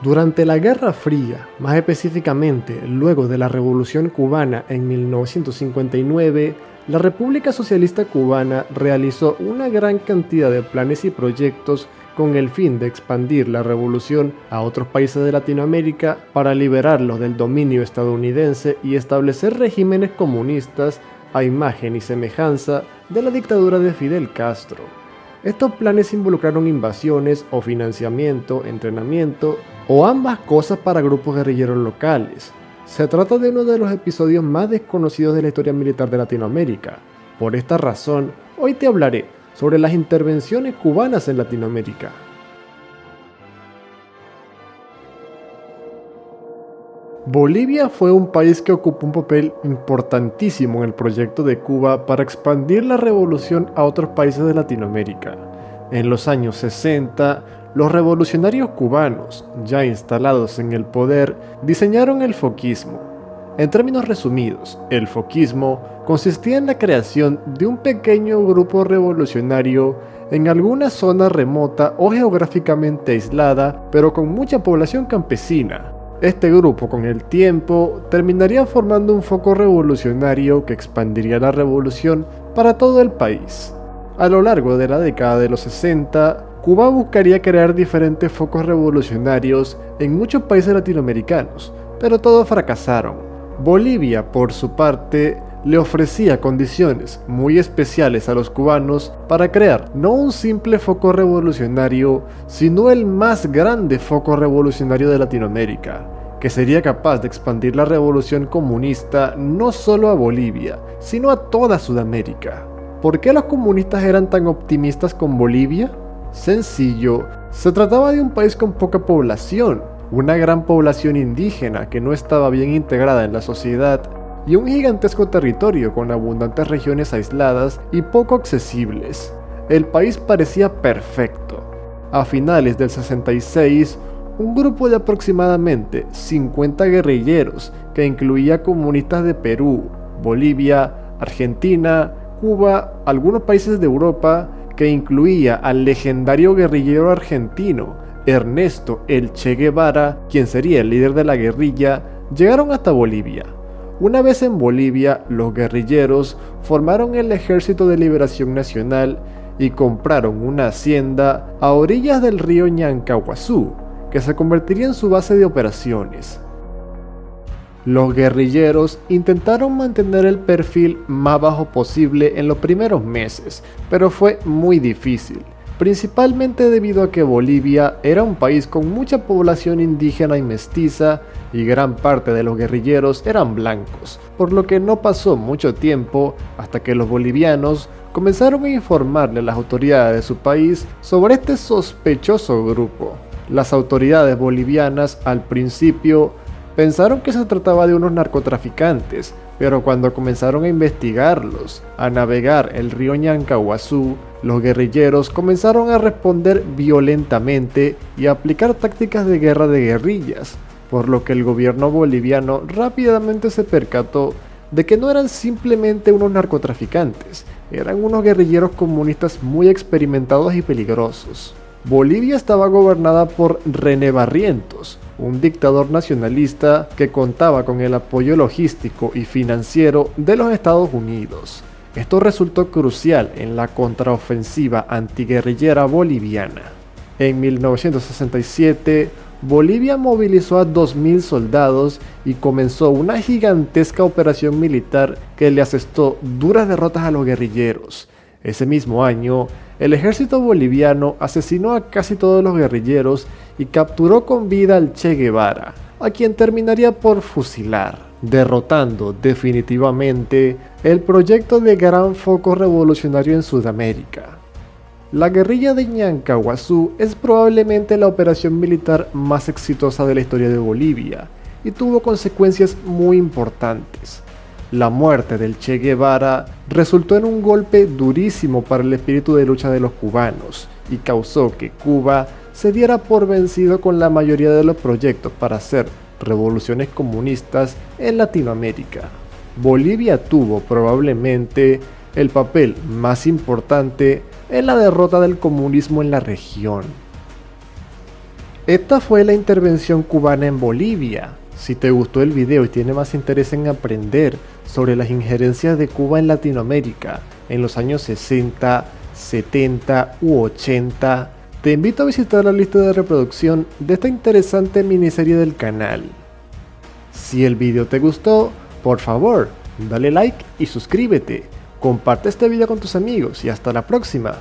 Durante la Guerra Fría, más específicamente luego de la Revolución Cubana en 1959, la República Socialista Cubana realizó una gran cantidad de planes y proyectos con el fin de expandir la revolución a otros países de Latinoamérica para liberarlos del dominio estadounidense y establecer regímenes comunistas a imagen y semejanza de la dictadura de Fidel Castro. Estos planes involucraron invasiones o financiamiento, entrenamiento o ambas cosas para grupos guerrilleros locales. Se trata de uno de los episodios más desconocidos de la historia militar de Latinoamérica. Por esta razón, hoy te hablaré sobre las intervenciones cubanas en Latinoamérica. Bolivia fue un país que ocupó un papel importantísimo en el proyecto de Cuba para expandir la revolución a otros países de Latinoamérica. En los años 60, los revolucionarios cubanos, ya instalados en el poder, diseñaron el foquismo. En términos resumidos, el foquismo consistía en la creación de un pequeño grupo revolucionario en alguna zona remota o geográficamente aislada, pero con mucha población campesina. Este grupo, con el tiempo, terminaría formando un foco revolucionario que expandiría la revolución para todo el país. A lo largo de la década de los 60, Cuba buscaría crear diferentes focos revolucionarios en muchos países latinoamericanos, pero todos fracasaron. Bolivia, por su parte, le ofrecía condiciones muy especiales a los cubanos para crear no un simple foco revolucionario, sino el más grande foco revolucionario de Latinoamérica, que sería capaz de expandir la revolución comunista no solo a Bolivia, sino a toda Sudamérica. ¿Por qué los comunistas eran tan optimistas con Bolivia? Sencillo, se trataba de un país con poca población, una gran población indígena que no estaba bien integrada en la sociedad, y un gigantesco territorio con abundantes regiones aisladas y poco accesibles. El país parecía perfecto. A finales del 66, un grupo de aproximadamente 50 guerrilleros que incluía comunistas de Perú, Bolivia, Argentina, Cuba, algunos países de Europa, que incluía al legendario guerrillero argentino Ernesto El Che Guevara, quien sería el líder de la guerrilla, llegaron hasta Bolivia. Una vez en Bolivia, los guerrilleros formaron el Ejército de Liberación Nacional y compraron una hacienda a orillas del río Ñancahuazú, que se convertiría en su base de operaciones. Los guerrilleros intentaron mantener el perfil más bajo posible en los primeros meses, pero fue muy difícil, principalmente debido a que Bolivia era un país con mucha población indígena y mestiza, y gran parte de los guerrilleros eran blancos, por lo que no pasó mucho tiempo hasta que los bolivianos comenzaron a informarle a las autoridades de su país sobre este sospechoso grupo. Las autoridades bolivianas al principio pensaron que se trataba de unos narcotraficantes, pero cuando comenzaron a investigarlos, a navegar el río Ñancahuazú, los guerrilleros comenzaron a responder violentamente y a aplicar tácticas de guerra de guerrillas, por lo que el gobierno boliviano rápidamente se percató de que no eran simplemente unos narcotraficantes, eran unos guerrilleros comunistas muy experimentados y peligrosos. Bolivia estaba gobernada por René Barrientos, un dictador nacionalista que contaba con el apoyo logístico y financiero de los Estados Unidos. Esto resultó crucial en la contraofensiva antiguerrillera boliviana. En 1967, Bolivia movilizó a 2.000 soldados y comenzó una gigantesca operación militar que le asestó duras derrotas a los guerrilleros. Ese mismo año, el ejército boliviano asesinó a casi todos los guerrilleros y capturó con vida al Che Guevara, a quien terminaría por fusilar, derrotando definitivamente el proyecto de gran foco revolucionario en Sudamérica. La guerrilla de Ñancahuazú es probablemente la operación militar más exitosa de la historia de Bolivia y tuvo consecuencias muy importantes. La muerte del Che Guevara resultó en un golpe durísimo para el espíritu de lucha de los cubanos y causó que Cuba se diera por vencido con la mayoría de los proyectos para hacer revoluciones comunistas en Latinoamérica. Bolivia tuvo probablemente el papel más importante en la derrota del comunismo en la región. Esta fue la intervención cubana en Bolivia. Si te gustó el video y tienes más interés en aprender sobre las injerencias de Cuba en Latinoamérica en los años 60, 70 u 80, te invito a visitar la lista de reproducción de esta interesante miniserie del canal. Si el video te gustó, por favor, dale like y suscríbete. Comparte este video con tus amigos y hasta la próxima.